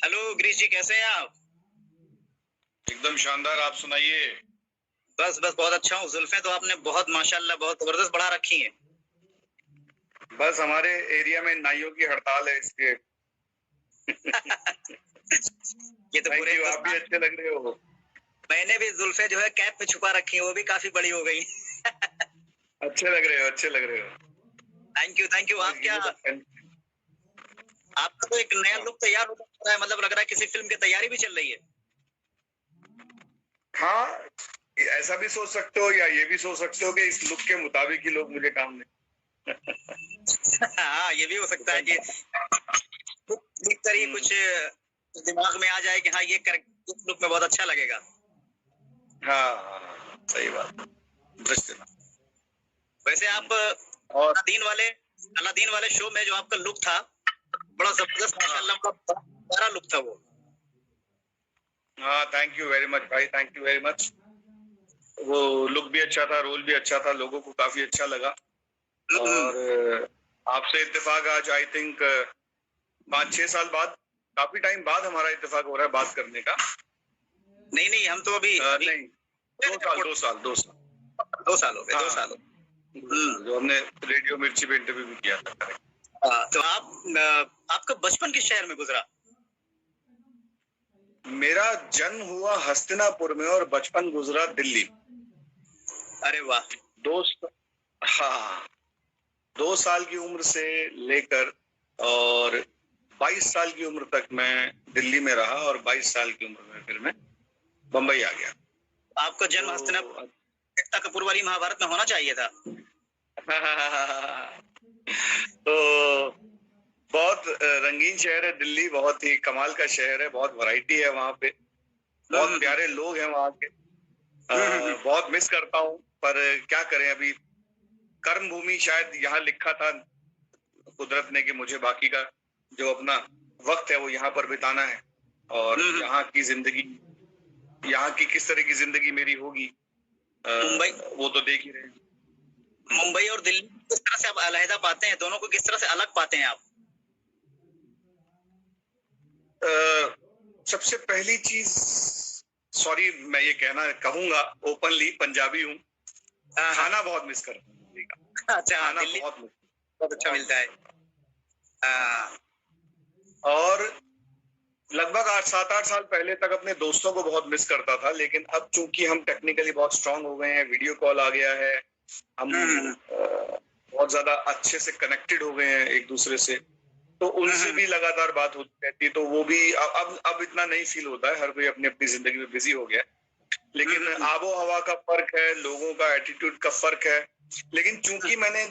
Hello Girish जी, कैसे हैं आप? एकदम शानदार। आप सुनाइए। बस बस बहुत अच्छा हूँ। जुल्फें तो आपने बहुत माशाल्लाह बहुत जबरदस्त बढ़ा रखी हैं। बस हमारे एरिया में नाइयों की हड़ताल है इसके। ये तो थैंक पूरे यू। आप भी हिंदुस्तान। अच्छे लग रहे हो। मैंने भी जुल्फें जो है कैप में छुपा रखी हैं, वो भी काफी बड़ी हो गई। अच्छे लग रहे हो, अच्छे लग रहे हो। Thank you thank you. बस आप गिव क्या, मी द पेन। आपका तो एक नया हाँ लुक तैयार होता जा रहा है, मतलब लग रहा है किसी फिल्म की तैयारी भी चल रही है। हाँ, ऐसा भी सोच सकते हो या ये भी सोच सकते हो कि इस लुक के मुताबिक ही लोग मुझे काम दें। हाँ, ये भी हो सकता है कि देख कर ही कुछ दिमाग में आ जाए कि हाँ ये कर इस लुक में बहुत अच्छा लगेगा। हाँ, सही बात। दृश्य। वैसे आप और अलादीन वाले शो में जो आपका लुक था, बड़ा जबरदस्त माशाल्लाह, बड़ा प्यारा लुक था वो। हाँ, थैंक यू वेरी मच भाई, थैंक यू वेरी मच। वो लुक भी अच्छा था, रोल भी अच्छा था, लोगों को काफी अच्छा लगा। और आपसे इत्तेफाक आज आई थिंक 5-6 साल बाद, काफी टाइम बाद हमारा इत्तेफाक हो रहा है बात करने का। नहीं नहीं, हम तो अभी अभी नहीं, 2 साल 2 साल हो गए, 2 साल हो गए। जो हमने रेडियो मिर्ची पे इंटरव्यू भी किया था। तो आपका बचपन किस शहर में गुजरा? मेरा जन्म हुआ हस्तिनापुर में और बचपन गुजरा दिल्ली। अरे वाह। दोस्त, हाँ, 2 साल की उम्र से लेकर और 22 साल की उम्र तक मैं दिल्ली में रहा और 22 साल की उम्र में फिर मैं बम्बई आ गया। आपका जन्म हस्तिनापुर, एकता कपूर वाली महाभारत में होना चाहिए था। तो बहुत रंगीन शहर है दिल्ली, बहुत ही कमाल का शहर है, बहुत वैरायटी है वहाँ पे, बहुत प्यारे लोग हैं वहाँ के। बहुत मिस करता हूँ, पर क्या करें, अभी कर्म भूमि शायद यहाँ लिखा था कुदरत ने कि मुझे बाकी का जो अपना वक्त है वो यहाँ पर बिताना है। और यहाँ की जिंदगी, यहाँ की किस तरह की जिंदगी मेरी होगी मुंबई, वो तो देख ही रहे हैं। मुंबई और दिल्ली किस तरह से आप अलहदा पाते हैं, दोनों को किस तरह से अलग पाते हैं आप? सबसे पहली चीज, सॉरी मैं ये कहूंगा ओपनली, पंजाबी हूँ, खाना बहुत मिस करता हूँ दिल्ली का। अच्छा, खाना दिल्ली बहुत मिस, बहुत अच्छा मिलता है। और लगभग 7-8 साल पहले तक अपने दोस्तों को बहुत मिस करता था, लेकिन अब चूंकि हम टेक्निकली बहुत स्ट्रांग हो गए हैं, वीडियो कॉल आ गया है, हम बहुत ज्यादा अच्छे से कनेक्टेड हो गए हैं एक दूसरे से, तो उनसे भी लगातार बात होती रहती है। तो वो भी अब इतना नहीं फील होता है, हर कोई अपनी अपनी जिंदगी में बिजी हो गया है। लेकिन आबो हवा का फर्क है, लोगों का एटीट्यूड का फर्क है। लेकिन चूंकि मैंने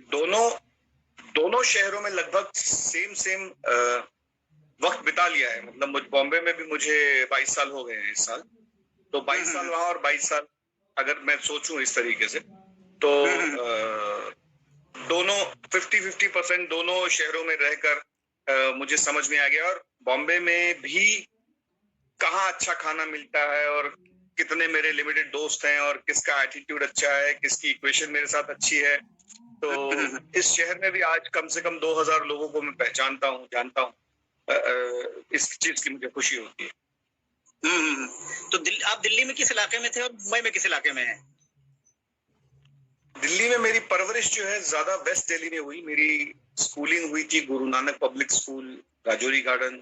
दोनों शहरों में लगभग सेम वक्त बिता लिया है, मतलब बॉम्बे में भी मुझे 22 साल हो गए हैं इस साल, तो 22 साल वहां और 22 साल अगर मैं सोचूं इस तरीके से, तो दोनों 50-50% दोनों शहरों में रहकर मुझे समझ में आ गया। और बॉम्बे में भी कहाँ अच्छा खाना मिलता है और कितने मेरे लिमिटेड दोस्त हैं और किसका एटीट्यूड अच्छा है, किसकी इक्वेशन मेरे साथ अच्छी है। तो इस शहर में भी आज कम से कम 2000 लोगों को मैं पहचानता हूँ, जानता हूँ। इस चीज की मुझे खुशी होती है। तो आप दिल्ली में किस इलाके में थे और मुंबई में किस इलाके में हैं? दिल्ली में मेरी परवरिश जो है ज्यादा वेस्ट दिल्ली में हुई। मेरी स्कूलिंग हुई थी Guru Nanak public school, Rajouri garden.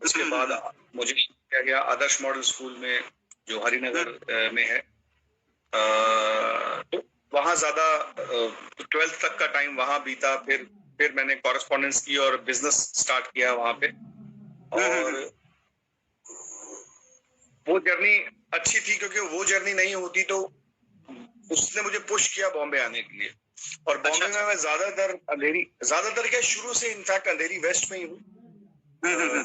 उसके बाद मुझे किया गया आदर्श मॉडल स्कूल में, जो हरिनगर में है। तो वहाँ ज्यादा 12th तक का टाइम वहाँ बीता। फिर मैंने कॉरेस्पॉन्डेंस की और बिजनेस स्टार्ट किया वहाँ पे। और वो जर्नी अच्छी थी, क्योंकि वो जर्नी नहीं होती तो उसने मुझे पुश किया बॉम्बे आने के लिए। और बॉम्बे में मैं ज्यादातर क्या, शुरू से इनफैक्ट अंधेरी वेस्ट में ही हूँ।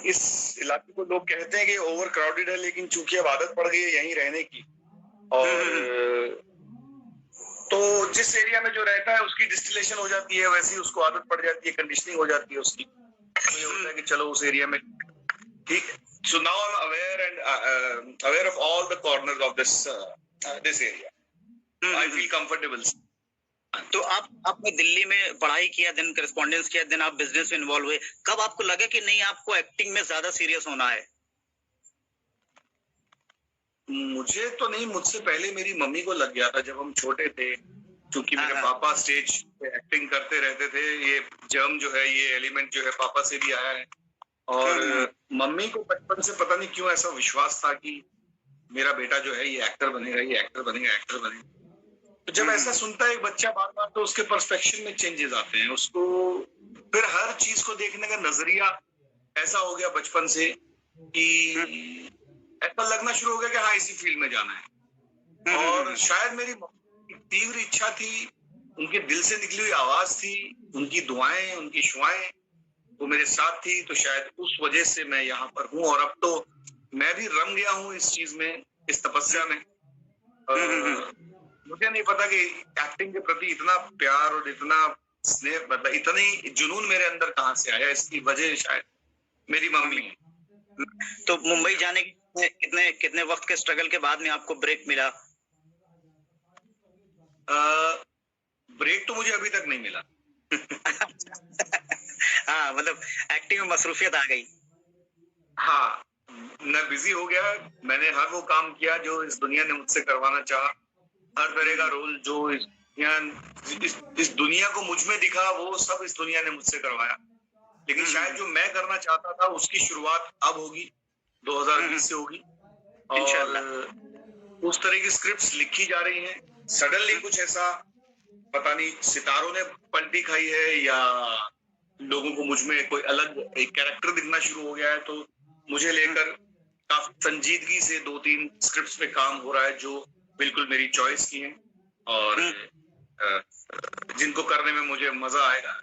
इस इलाके को लोग कहते हैं कि ओवर क्राउडेड है, लेकिन चूंकि अब आदत पड़ गई है यहीं रहने की, और तो जिस एरिया में जो रहता है उसकी डिस्टिलेशन हो जाती है, वैसे ही उसको आदत पड़ जाती है, कंडीशनिंग हो जाती है उसकी। तो ये होता है कि चलो उस एरिया में ठीक। So now I'm aware and aware of all the corners of this area. I feel comfortable. तो आपने दिल्ली में पढ़ाई किया, देन करस्पॉन्डेंस किया, देन आप बिजनेस में इन्वॉल्व हुए, कब आपको लगा कि नहीं आपको एक्टिंग में ज्यादा सीरियस होना है? मुझे तो नहीं, मुझसे पहले मेरी मम्मी को लग गया था जब हम छोटे थे, क्योंकि मेरे हाँ। पापा स्टेज पे एक्टिंग करते रहते थे। ये जर्म जो है, ये एलिमेंट जो है पापा से भी आया है। और मम्मी को बचपन से पता नहीं क्यों ऐसा विश्वास था कि मेरा बेटा जो है ये एक्टर बनेगा, ये एक्टर बनेगा, एक्टर बनेगा। तो जब ऐसा सुनता है एक बच्चा बार बार, तो उसके परस्पेक्शन में चेंजेस आते हैं। उसको फिर हर चीज को देखने का नजरिया ऐसा हो गया बचपन से कि ऐसा लगना शुरू हो गया कि हाँ इसी फील्ड में जाना है। और शायद मेरी तीव्र इच्छा थी, उनके दिल से निकली हुई आवाज थी, उनकी दुआएं, उनकी शुआएं वो मेरे साथ थी, तो शायद उस वजह से मैं यहाँ पर हूँ। और अब तो मैं भी रम गया हूँ इस चीज में, इस तपस्या में। मुझे नहीं पता कि एक्टिंग के प्रति इतना प्यार और इतना स्नेह, मतलब इतनी जुनून मेरे अंदर कहाँ से आया। इसकी वजह शायद मेरी मम्मी है। तो मुंबई जाने के कितने कितने वक्त के स्ट्रगल के बाद में आपको ब्रेक मिला? ब्रेक तो मुझे अभी तक नहीं मिला। हाँ, मतलब एक्टिंग में मसरूफियत आ गई। हाँ, मैं बिजी हो गया। मैंने हर वो काम किया जो इस दुनिया ने मुझसे करवाना चाहा। हर तरह का रोल जो इस दुनिया को मुझ में दिखा, वो सब इस दुनिया ने मुझसे करवाया। लेकिन शायद जो मैं करना चाहता था उसकी शुरुआत अब होगी, 2020 से होगी। और उस तरह की स्क्रिप्ट्स लिखी जा रही हैं। सडनली कुछ ऐसा, पता नहीं सितारों ने पलटी खाई है या लोगों को मुझ में कोई अलग एक कैरेक्टर दिखना शुरू हो गया है, तो मुझे लेकर काफी संजीदगी से 2-3 स्क्रिप्ट्स पे काम हो रहा है जो बिल्कुल मेरी चॉइस की हैं और जिनको करने में मुझे मजा आएगा।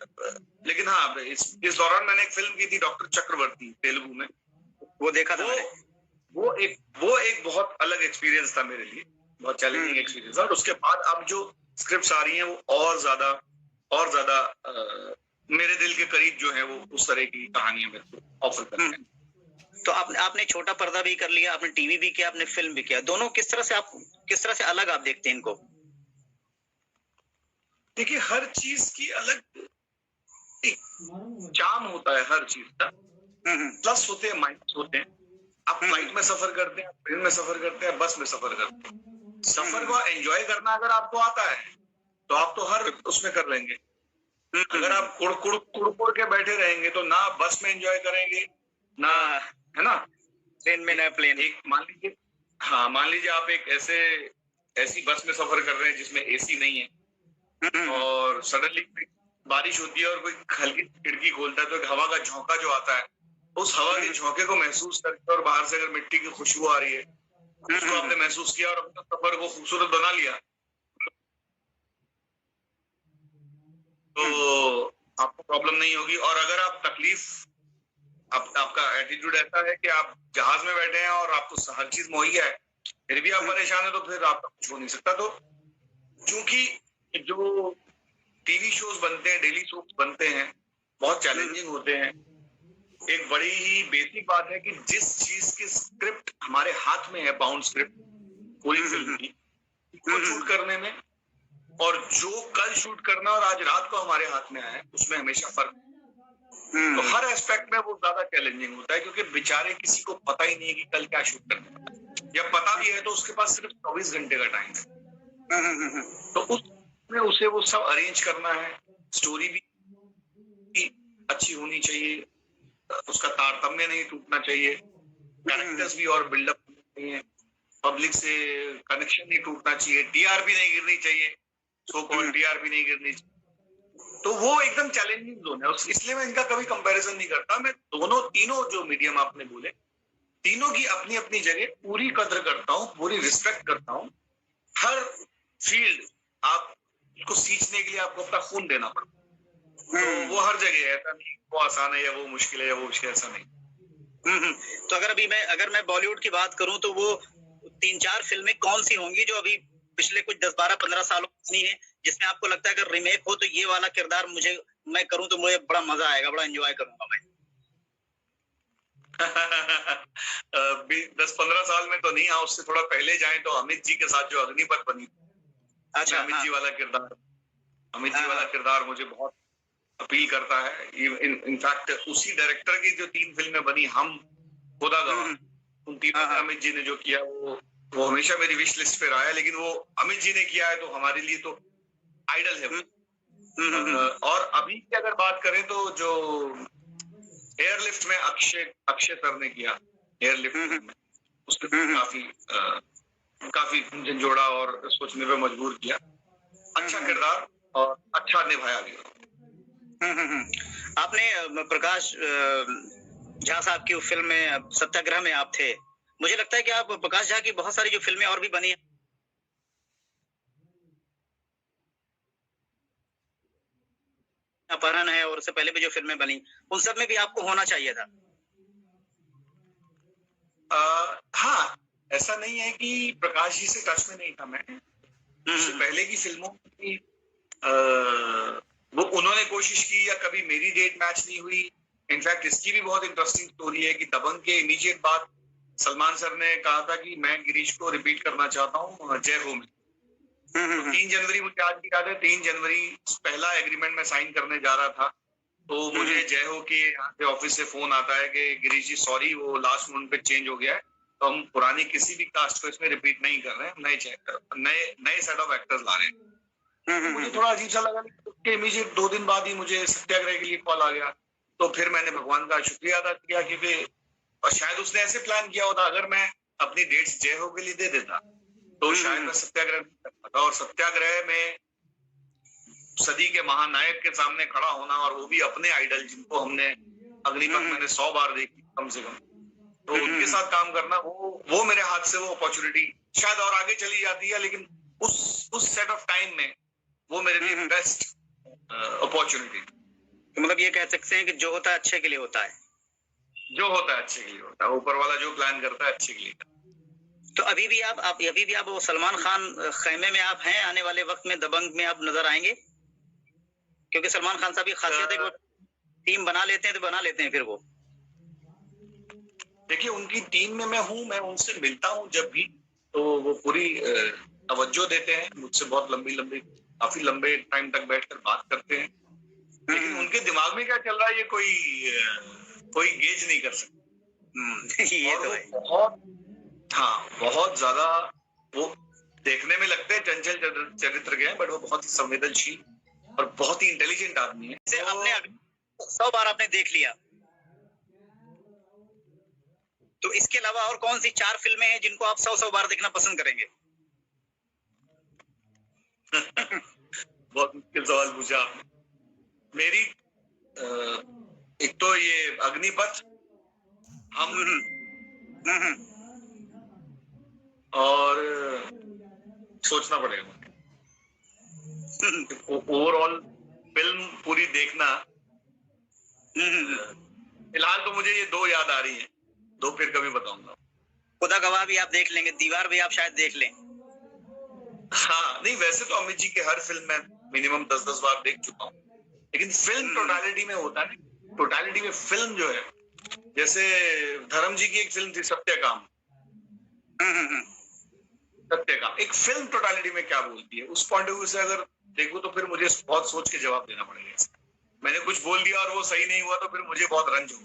लेकिन हाँ, इस दौरान मैंने एक फिल्म की थी डॉक्टर चक्रवर्ती, तेलुगु में। वो देखा था मैंने। वो एक बहुत अलग एक्सपीरियंस था मेरे लिए, बहुत चैलेंजिंग एक्सपीरियंस था। और उसके बाद अब जो स्क्रिप्ट्स आ रही हैं वो और ज्यादा मेरे दिल के करीब जो है, वो उस तरह की कहानियां मेरे को ऑफर करते हैं। तो आपने छोटा पर्दा भी कर लिया, आपने टीवी भी किया, आपने फिल्म भी किया, दोनों किस तरह से अलग आप देखते हैं इनको? देखिए, हर चीज की अलग एक चार्म होता है, हर चीज का प्लस होते हैं, माइनस होते हैं। आप फ्लाइट में सफर करते हैं, ट्रेन में सफर करते हैं, बस में सफर करते हैं। सफर को एंजॉय करना अगर आपको आता है तो आप तो हर उसमें कर लेंगे। अगर आप कुड़ के बैठे रहेंगे तो ना बस में एंजॉय करेंगे, ना, है ना, ट्रेन में, ना प्लेन। एक मान लीजिए आप एक ऐसी बस में सफर कर रहे हैं जिसमें एसी नहीं है, और सडनली बारिश होती है और कोई हल्की खिड़की खोलता है, तो एक हवा का झोंका जो आता है, उस हवा के झोंके को महसूस करके, और बाहर से अगर मिट्टी की खुशबू आ रही है, उसको आपने महसूस किया और अपने सफर को खूबसूरत बना लिया, तो आपको प्रॉब्लम नहीं होगी। और अगर आप आपका एटीट्यूड ऐसा है कि आप जहाज में बैठे हैं और आपको हर चीज मुहैया है, फिर भी आप परेशान है, तो फिर आपका कुछ हो नहीं सकता। तो क्योंकि जो टीवी शोज बनते हैं, डेली शोज बनते हैं, बहुत चैलेंजिंग होते हैं। एक बड़ी ही बेसिक बात है कि जिस चीज की स्क्रिप्ट हमारे हाथ में है, बाउंड स्क्रिप्ट पूरी फिल्म की, वो शूट करने में, और जो कल शूट करना और आज रात को हमारे हाथ में आया है, उसमें हमेशा फर्क। तो हर एस्पेक्ट में वो ज्यादा चैलेंजिंग होता है, क्योंकि बेचारे किसी को पता ही नहीं है कि कल क्या शूट करना है, या पता भी है तो उसके पास सिर्फ 24 घंटे का टाइम है। तो उसमें उसे वो सब अरेंज करना है। स्टोरी भी अच्छी होनी चाहिए, उसका तारतम्य नहीं टूटना चाहिए, कैरेक्टर्स भी और बिल्डअप होने चाहिए, पब्लिक से कनेक्शन नहीं टूटना चाहिए, टीआरपी नहीं गिरनी चाहिए, सो कॉल्ड टीआरपी नहीं गिरनी चाहिए। तो वो एकदम चैलेंजिंग जोन है, इसलिए मैं इनका कभी कंपैरिजन नहीं करता। मैं तीनों जो मीडियम आपने बोले, तीनों की अपनी अपनी जगह पूरी कद्र करता हूँ, पूरी रिस्पेक्ट करता हूँ। हर फील्ड आप उसको सींचने के लिए आपको अपना खून देना पड़ता है। तो वो हर जगह है, ऐसा नहीं वो आसान है या वो मुश्किल है या वो मुश्किल, ऐसा नहीं। तो अगर मैं बॉलीवुड की बात करूं, तो वो 3-4 फिल्में कौन सी होंगी जो अभी पिछले कुछ 10-12-15 सालों की है, जिसमें आपको लगता है अगर रिमेक हो तो ये वाला किरदार मैं करूं तो मुझे बड़ा मजा आएगा, बड़ा एंजॉय करूंगा मैं? 10-15 साल में तो नहीं, हाँ उससे थोड़ा पहले जाएं तो अमित जी के साथ जो अग्निपथ बनी, अच्छा, अमित जी वाला किरदार, अमित जी वाला किरदार मुझे बहुत अपील करता है। इनफैक्ट उसी डायरेक्टर की जो 3 फिल्में बनी, हम, खुदा गवाह, उन तीनों में अमित जी ने जो किया वो हमेशा मेरी विश लिस्ट पे रहा है। लेकिन वो अमित जी ने किया है तो हमारे लिए तो आइडल है वो। और अभी की अगर बात करें तो जो एयरलिफ्ट में अक्षय सर ने किया, एयरलिफ्ट में उसने काफी झंझोड़ा और सोचने पे मजबूर किया। अच्छा किरदार और अच्छा निभाया गया। आपने प्रकाश झा साहब की फिल्म में सत्याग्रह में आप थे। मुझे लगता है कि आप प्रकाश झा की बहुत सारी जो फिल्में और भी बनी है, अपहरण है और उससे पहले भी जो फिल्में बनी, उन सब में भी आपको होना चाहिए था। हाँ, ऐसा नहीं है कि प्रकाश जी से टच में नहीं था मैं। उससे पहले की फिल्मों की वो उन्होंने कोशिश की या कभी मेरी डेट मैच नहीं हुई। इनफैक्ट इसकी भी बहुत इंटरेस्टिंग स्टोरी है कि दबंग के इमीडिएट बाद सलमान सर ने कहा था कि मैं गिरीश को रिपीट करना चाहता हूँ जय हो में। तो 3 जनवरी मुझे आज भी याद है, 3 जनवरी पहला एग्रीमेंट में साइन करने जा रहा था, तो मुझे जय हो के यहाँ से ऑफिस से फोन आता है कि गिरीश जी सॉरी, वो लास्ट मोमेंट पे चेंज हो गया है, तो हम पुरानी किसी भी कास्ट को इसमें रिपीट नहीं कर रहे हैं, नए सेट ऑफ एक्टर्स ला रहे हैं। मुझे थोड़ा अजीब सा लगा। उसके इमीडिएट 2 दिन बाद ही मुझे सत्याग्रह के लिए कॉल आ गया। तो फिर मैंने भगवान का शुक्रिया अदा किया कि और शायद उसने ऐसे प्लान किया होता, अगर मैं अपनी डेट्स जय हो के लिए दे देता तो शायद मैं सत्याग्रह नहीं कर पाता। और सत्याग्रह में सदी के महानायक के सामने खड़ा होना, और वो भी अपने आइडल जिनको हमने अग्निपथ मैंने 100 बार देखी कम से कम, तो उनके साथ काम करना, वो मेरे हाथ से वो अपॉर्चुनिटी शायद और आगे चली जाती है, लेकिन उस सेट ऑफ टाइम में वो मेरे लिए बेस्ट अपॉर्चुनिटी। मतलब ये कह सकते हैं कि जो होता है अच्छे के लिए होता है, जो होता है अच्छे के लिए होता है, ऊपर वाला जो प्लान करता है अच्छे के लिए। तो अभी भी आप वो सलमान खान खेमे में आप हैं, आने वाले वक्त में दबंग में आप नजर आएंगे? क्योंकि सलमान खान साहब की खासियत है कि वो टीम बना लेते हैं तो बना लेते हैं फिर वो। देखिए उनकी टीम में मैं हूँ, मैं उनसे मिलता हूँ जब भी, तो वो पूरी तवज्जो देते हैं मुझसे, बहुत काफी लंबे टाइम तक बैठकर बात करते हैं। लेकिन उनके दिमाग में क्या चल रहा है ये कोई गेज नहीं कर सकता। ये तो है। बहुत ज्यादा वो देखने में लगते हैं चंचल चरित्र के हैं, बट वो बहुत ही संवेदनशील और बहुत ही इंटेलिजेंट आदमी है। तो आपने 100 बार आपने देख लिया, तो इसके अलावा और कौन सी 4 फिल्में हैं जिनको आप 100 बार देखना पसंद करेंगे? बहुत मुश्किल सवाल पूछा आपने। मेरी एक तो ये अग्निपथ, हम, और सोचना पड़ेगा ओवरऑल फिल्म पूरी देखना। फिलहाल तो मुझे ये 2 याद आ रही हैं, 2 फिर कभी बताऊंगा। खुदा गवाह भी आप देख लेंगे, दीवार भी आप शायद देख लें। हाँ, नहीं वैसे तो अमित जी के हर फिल्म में मिनिमम 10-10 बार देख चुका हूँ, लेकिन फिल्म टोटालिटी में होता है, टोटालिटी में फिल्म जो है, जैसे धर्म जी की एक फिल्म थी सत्यकाम। सत्यकाम एक फिल्म टोटालिटी में क्या बोलती है, उस पॉइंट ऑफ व्यू से अगर देखूं तो फिर मुझे बहुत सोच के जवाब देना पड़ेगा। मैंने कुछ बोल दिया और वो सही नहीं हुआ तो फिर मुझे बहुत रंज हो।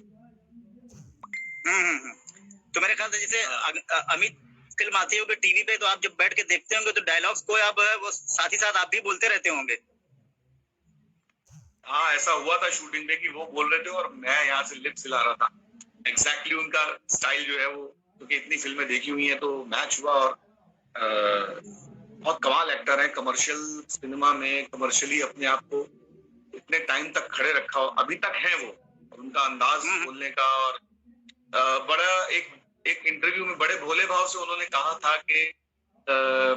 तो मेरे ख्याल से जैसे अमित फिल्म आती होगी टीवी पे, तो आप जब बैठ के देखते होंगे तो डायलॉग्स को आप वो साथ ही साथ आप भी बोलते रहते होंगे। हाँ, ऐसा हुआ था शूटिंग में कि वो बोल रहे थे और मैं यहाँ से लिप्स हिला रहा था। एग्जैक्टली उनका स्टाइल जो है वो, क्योंकि इतनी फिल्में देखी हुई है तो मैच हुआ। और बहुत कमाल एक्टर है, कमर्शियल सिनेमा में कमर्शियली अपने आप को इतने टाइम तक खड़े रखा, अभी तक है वो, उनका अंदाज बोलने का। और बड़ा एक इंटरव्यू में बड़े भोले भाव से उन्होंने कहा था कि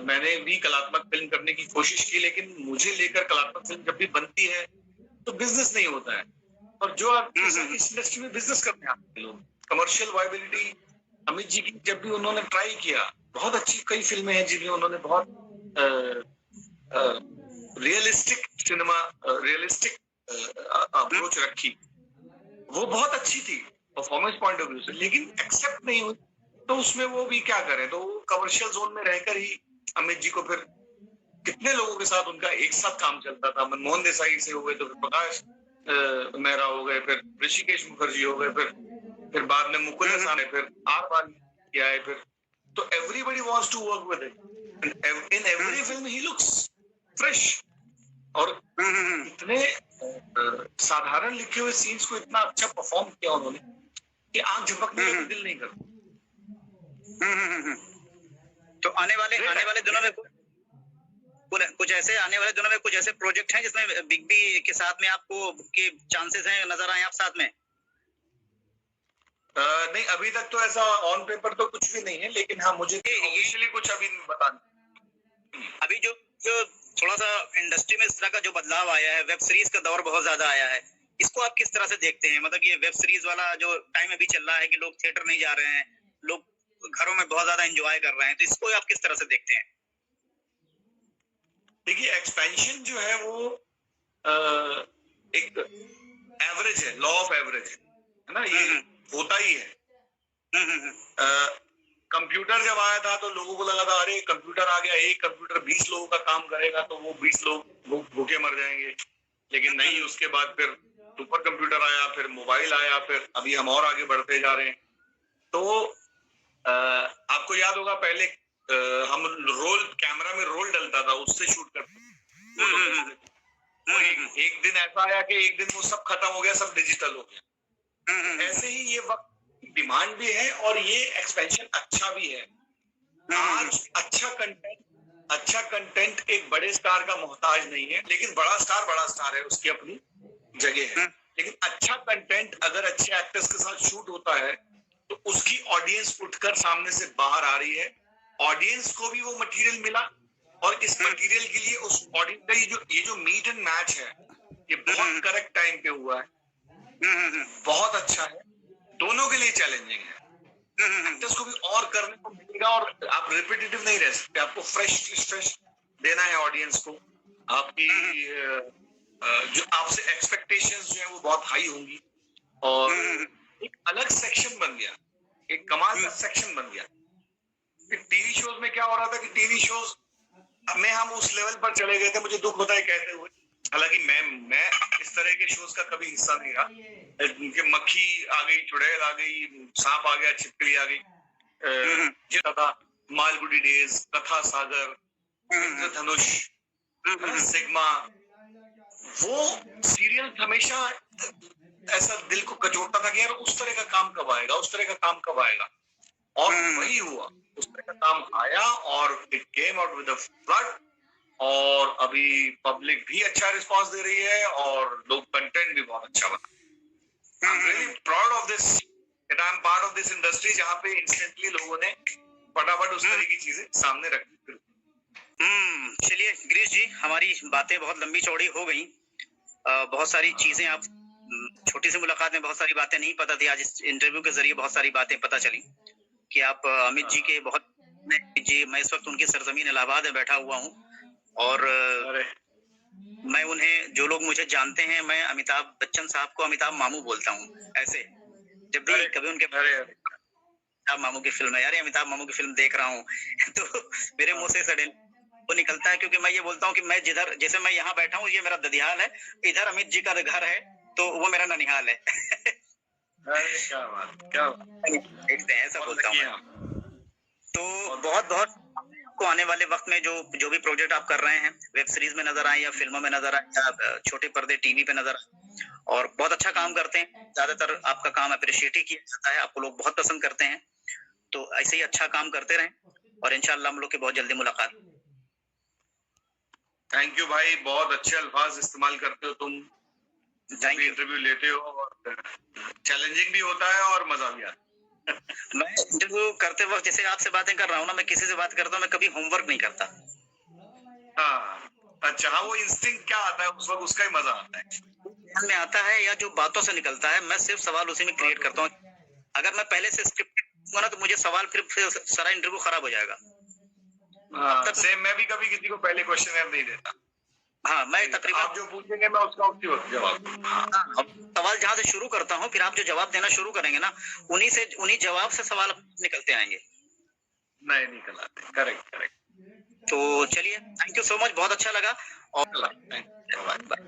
मैंने भी कलात्मक फिल्म करने की कोशिश की, लेकिन मुझे लेकर कलात्मक फिल्म जब भी बनती है तो बिजनेस नहीं होता है। और जो आप इस इंडस्ट्री में बिजनेस करते हैं लोग, कमर्शियल वायबिलिटी, अमित जी की जब भी उन्होंने ट्राई किया, बहुत अच्छी कई फिल्में हैं जिनमें उन्होंने बहुत रियलिस्टिक सिनेमा, रियलिस्टिक अप्रोच रखी, वो बहुत अच्छी थी परफॉर्मेंस पॉइंट ऑफ व्यू से, लेकिन एक्सेप्ट नहीं हुई। तो उसमें वो भी क्या करें, तो वो कमर्शियल जोन में रहकर ही अमित जी को फिर कितने लोगों के साथ उनका एक साथ काम चलता था। मनमोहन देसाई से हो गए, तो फिर प्रकाश मेहरा हो गए, फिर ऋषिकेश मुखर्जी हो गए, फिर बाद में मुकुल हसन है, फिर आर वाली आए, फिर तो everybody wants to work with him. In every film he looks fresh, और इतने साधारण लिखे हुए सीन्स को इतना अच्छा परफॉर्म किया उन्होंने कि आंख झपकने का भी दिल नहीं करता। तो आने वाले दिनों में कुछ ऐसे प्रोजेक्ट हैं जिसमें बिग बी के साथ में आपको के चांसेस हैं, नजर आए आप साथ में? नहीं, अभी तक तो ऐसा ऑन पेपर तो कुछ भी नहीं है, लेकिन हाँ मुझे ऑफिशियली कुछ अभी बताना। अभी जो थोड़ा सा इंडस्ट्री में इस तरह का जो बदलाव आया है, वेब सीरीज का दौर बहुत ज्यादा आया है, इसको आप किस तरह से देखते हैं? मतलब ये वेब सीरीज वाला जो टाइम अभी चल रहा है कि लोग थिएटर नहीं जा रहे हैं, लोग घरों में बहुत ज्यादा एंजॉय कर रहे हैं, तो इसको आप किस तरह से देखते हैं? देखिए, एक्सपेंशन जो है वो एक एवरेज है, लॉ ऑफ एवरेज है ना, ये होता ही है। कंप्यूटर जब आया था तो लोगों को लगा था अरे कंप्यूटर आ गया, एक कंप्यूटर 20 लोगों का काम करेगा तो वो 20 लोग भूखे मर जाएंगे। लेकिन नहीं, उसके बाद फिर सुपर कंप्यूटर आया, फिर मोबाइल आया, फिर अभी हम और आगे बढ़ते जा रहे हैं। तो आपको याद होगा पहले हम कैमरा में रोल डलता था, उससे शूट करते थे। एक दिन ऐसा आया कि एक दिन वो सब खत्म हो गया, सब डिजिटल हो गया। ऐसे ही ये वक्त डिमांड भी है और ये एक्सपेंशन अच्छा भी है। आज अच्छा कंटेंट एक बड़े स्टार का मोहताज नहीं है, लेकिन बड़ा स्टार है, उसकी अपनी जगह है। लेकिन अच्छा कंटेंट अगर अच्छे एक्टर्स के साथ शूट होता है तो उसकी ऑडियंस उठकर सामने से बाहर आ रही है। ऑडियंस को भी वो मटेरियल मिला, और इस मटेरियल के लिए उस ऑडियंस का ये जो मीट एंड मैच है, ये बहुत करेक्ट टाइम पे हुआ है, बहुत अच्छा है, दोनों के लिए चैलेंजिंग है। एक्टर्स को भी और करने को मिलेगा, और आप रिपीटेटिव नहीं रह सकते, आपको फ्रेश देना है ऑडियंस को। आपकी जो आपसे एक्सपेक्टेशंस जो है वो बहुत हाई होंगी, और एक अलग सेक्शन बन गया, एक कमाल का सेक्शन बन गया। टीवी शोज में क्या हो रहा था कि टीवी शोज में हम उस लेवल पर चले गए थे, मुझे दुख होता है कहते हुए, हालांकि मैं इस तरह के शोज का कभी हिस्सा नहीं रहा। उनके मक्खी आ गई, चुड़ैल आ गई, सांप आ गया, छिपकली आ गई, जितना था मालगुडी डेज, कथा सागर, इंद्रधनुष, सिग्मा, वो सीरियल हमेशा ऐसा दिल को कचोटता था कि यार उस तरह का काम कब आएगा, और वही हुआ, उस तरह का काम आया, और it came out with a flood. और अभी पब्लिक भी अच्छा रिस्पांस दे रही है, और लोग कंटेंट भी बहुत अच्छा बना। I am really proud of this, that I am part of this industry, जहां पे इंस्टेंटली लोगों ने फटाफट उस तरह की चीजें सामने रखी। चलिए गिरीश जी, हमारी बातें बहुत लंबी चौड़ी हो गई, बहुत सारी चीजें आप छोटी सी मुलाकात में बहुत सारी बातें नहीं पता थी, आज इस इंटरव्यू के जरिए बहुत सारी बातें पता चली कि आप अमित जी के बहुत जी। मैं इस वक्त उनकी सरजमीन इलाहाबाद में बैठा हुआ हूँ, और मैं उन्हें, जो लोग मुझे जानते हैं, मैं अमिताभ बच्चन साहब को अमिताभ मामू बोलता हूँ। ऐसे जब भी कभी उनके अमिताभ मामू की फिल्म है, यार अमिताभ मामू की फिल्म देख रहा हूँ तो मेरे मुंह से सडन वो निकलता है, क्योंकि मैं ये बोलता हूँ कि मैं जिधर, जैसे मैं यहाँ बैठा हूँ, ये मेरा ददियाल है, इधर अमित जी का घर है, तो वो मेरा ननिहाल है। क्या देखते हैं, ऐसा बोलता हूँ। तो बहुत बहुत को आने वाले वक्त में जो भी प्रोजेक्ट आप कर रहे हैं, वेब सीरीज में नजर आए या फिल्मों में नजर आए या छोटे पर्दे टीवी पे नजर आए, और बहुत अच्छा काम करते हैं, ज्यादातर आपका काम अप्रिशिएट ही किया जाता है, आपको लोग बहुत पसंद करते हैं, तो ऐसे ही अच्छा काम करते रहें, और इंशाल्लाह हम लोग की बहुत जल्दी मुलाकात। थैंक यू भाई, बहुत अच्छे अल्फाज इस्तेमाल करते हो तुम, इंटरव्यू लेते हो, और चैलेंजिंग भी होता है और मजा भी आता है। मैं इंटरव्यू करते वक्त जैसे आपसे बातें कर रहा हूँ ना, मैं किसी से बात करता हूँ, मैं कभी होमवर्क नहीं करता। हाँ, अच्छा, हाँ, वो इंस्टिंक्ट क्या आता है उस वक्त, उसका ही मजा आता है, ध्यान में आता है, या जो बातों से निकलता है, मैं सिर्फ सवाल उसी में क्रिएट करता हूँ। अगर मैं पहले से स्क्रिप्ट ना, तो मुझे सवाल फिर सारा इंटरव्यू खराब हो जाएगा। सेम मैं भी कभी किसी को पहले क्वेश्चन नहीं देता। हाँ, मैं तकरीबन आप जो पूछेंगे मैं उसका उसी वक्त जवाब। सवाल जहाँ से शुरू करता हूँ, फिर आप जो जवाब देना शुरू करेंगे ना, उन्हीं जवाब से सवाल निकलते आएंगे। नहीं निकल आते, करेक्ट। तो चलिए, थैंक यू सो मच, बहुत अच्छा लगा। और बाय।